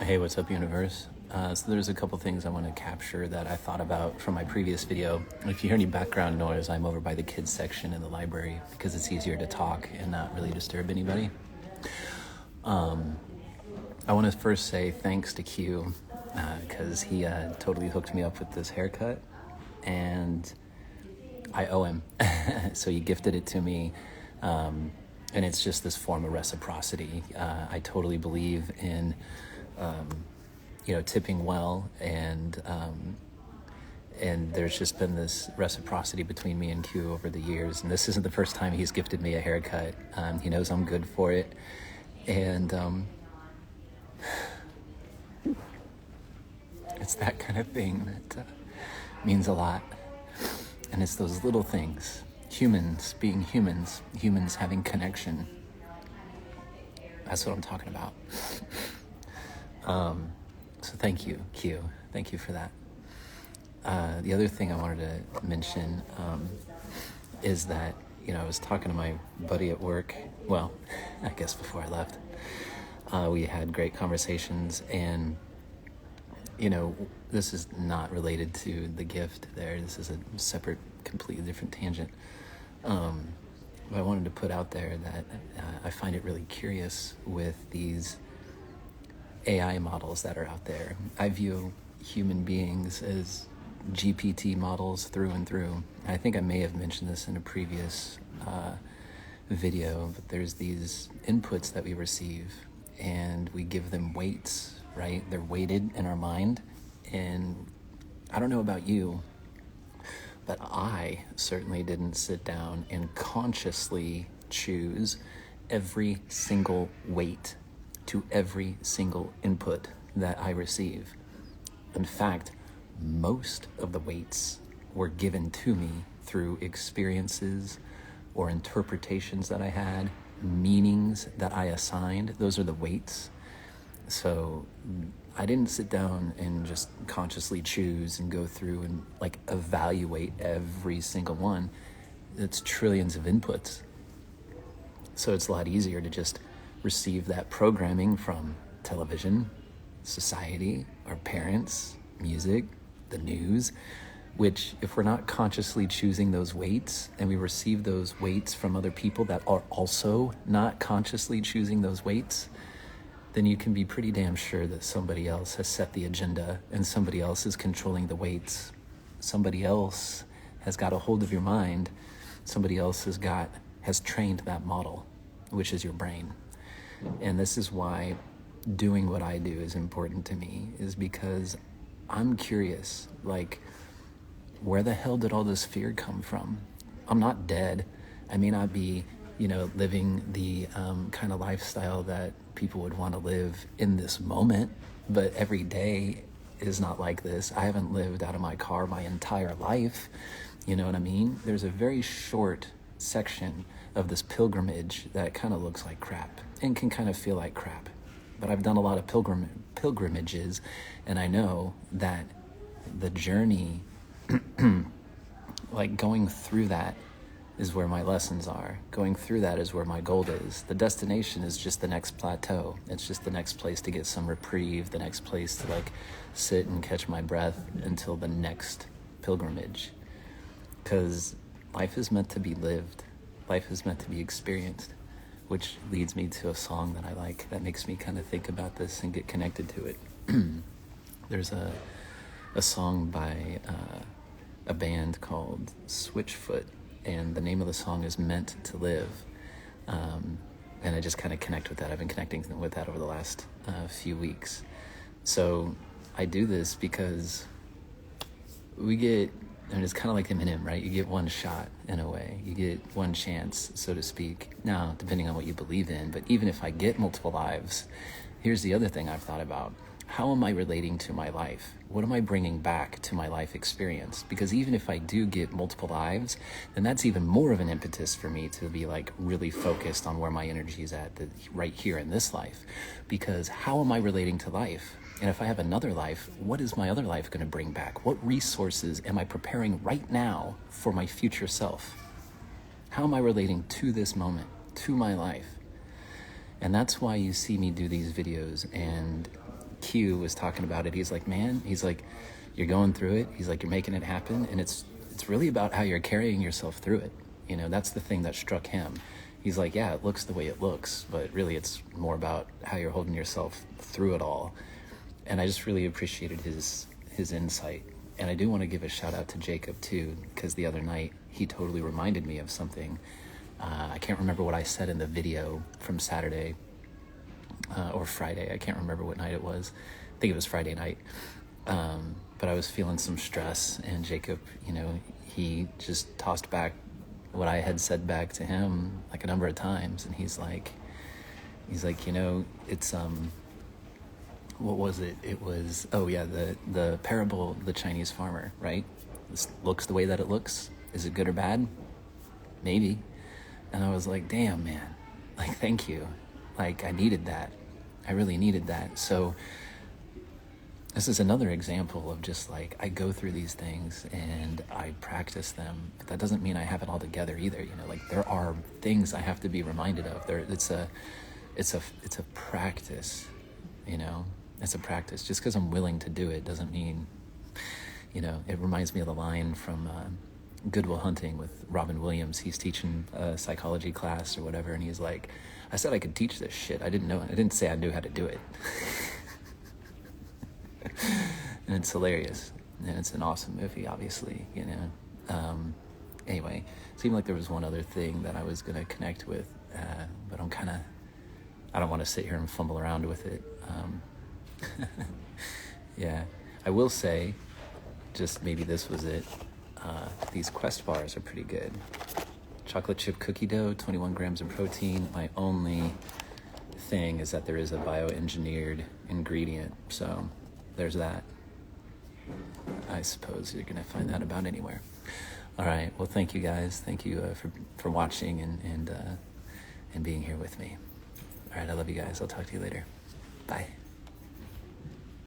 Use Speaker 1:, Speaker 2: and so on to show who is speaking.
Speaker 1: Hey, what's up, universe? So there's a couple things I want to capture that I thought about from my previous video. If you hear any background noise, I'm over by the kids section in the library because it's easier to talk and not really disturb anybody. I want to first say thanks to Q because he totally hooked me up with this haircut, and I owe him. So he gifted it to me, and it's just this form of reciprocity. I totally believe in tipping well, and there's just been this reciprocity between me and Q over the years, and this isn't the first time he's gifted me a haircut. He knows I'm good for it, and it's that kind of thing that means a lot. And it's those little things, humans being humans, humans having connection. That's what I'm talking about. So thank you, Q. Thank you for that. The other thing I wanted to mention is that, I was talking to my buddy at work. Well, I guess before I left. We had great conversations, and, this is not related to the gift there. This is a separate, completely different tangent. But I wanted to put out there that I find it really curious with these AI models that are out there. I view human beings as GPT models through and through. I think I may have mentioned this in a previous video, but there's these inputs that we receive, and we give them weights, right? They're weighted in our mind, and I don't know about you, but I certainly didn't sit down and consciously choose every single weight to every single input that I receive. In fact, most of the weights were given to me through experiences or interpretations that I had, meanings that I assigned. Those are the weights. So I didn't sit down and just consciously choose and go through and evaluate every single one. It's trillions of inputs. So it's a lot easier to just receive that programming from television, society, our parents, music, the news, which, if we're not consciously choosing those weights, and we receive those weights from other people that are also not consciously choosing those weights, then you can be pretty damn sure that somebody else has set the agenda and somebody else is controlling the weights. Somebody else has got a hold of your mind. Somebody else has trained that model, which is your brain. And this is why doing what I do is important to me, is because I'm curious, where the hell did all this fear come from? I'm not dead. I may not be, living the kind of lifestyle that people would want to live in this moment, but every day is not like this. I haven't lived out of my car my entire life. You know what I mean? There's a very short section of this pilgrimage that kind of looks like crap and can kind of feel like crap. But I've done a lot of pilgrimages, and I know that the journey, going through that is where my lessons are. Going through that is where my goal is. The destination is just the next plateau. It's just the next place to get some reprieve, the next place to sit and catch my breath until the next pilgrimage. Because life is meant to be lived. Life is meant to be experienced, which leads me to a song that I like that makes me kind of think about this and get connected to it. There's a song by a band called Switchfoot, and the name of the song is Meant to Live. And I just kind of connect with that. I've been connecting with that over the last few weeks. So I do this because it's kind of like Eminem, right? You get one shot in a way. You get one chance, so to speak. Now, depending on what you believe in, but even if I get multiple lives, here's the other thing I've thought about. How am I relating to my life? What am I bringing back to my life experience? Because even if I do get multiple lives, then that's even more of an impetus for me to be really focused on where my energy is at right here in this life. Because how am I relating to life? And if I have another life, what is my other life going to bring back? What resources am I preparing right now for my future self? How am I relating to this moment, to my life? And that's why you see me do these videos and Q was talking about it. He's like, man, he's like, you're going through it. He's like, you're making it happen. And it's really about how you're carrying yourself through it. You know, that's the thing that struck him. He's like, yeah, it looks the way it looks, but really it's more about how you're holding yourself through it all. And I just really appreciated his insight. And I do want to give a shout out to Jacob too, because the other night he totally reminded me of something. I can't remember what I said in the video from Saturday or Friday. I can't remember what night it was. I think it was Friday night. But I was feeling some stress, and Jacob, you know, he just tossed back what I had said back to him like a number of times. And he's like, you know, it's, what was it? It was, oh yeah, the parable of the Chinese farmer, right? This looks the way that it looks. Is it good or bad? Maybe. And I was like, damn, man, like, thank you. Like, I needed that. I really needed that. So this is another example of just like, I go through these things and I practice them, but that doesn't mean I have it all together either. You know, like, there are things I have to be reminded of. It's a practice, you know, it's a practice. Just because I'm willing to do it doesn't mean, you know, it reminds me of the line from Good Will Hunting with Robin Williams. He's teaching a psychology class or whatever, and he's like, I said I could teach this shit. I didn't know it. I didn't say I knew how to do it. And it's hilarious. And it's an awesome movie, obviously, you know. Anyway, it seemed like there was one other thing that I was going to connect with, but I don't want to sit here and fumble around with it. Yeah, I will say, just maybe this was it. These Quest bars are pretty good. Chocolate chip cookie dough, 21 grams of protein. My only thing is that there is a bioengineered ingredient, so there's that. I suppose you're gonna find that about anywhere. All right, well, thank you guys. Thank you for watching and being here with me. All right, I love you guys. I'll talk to you later. Bye.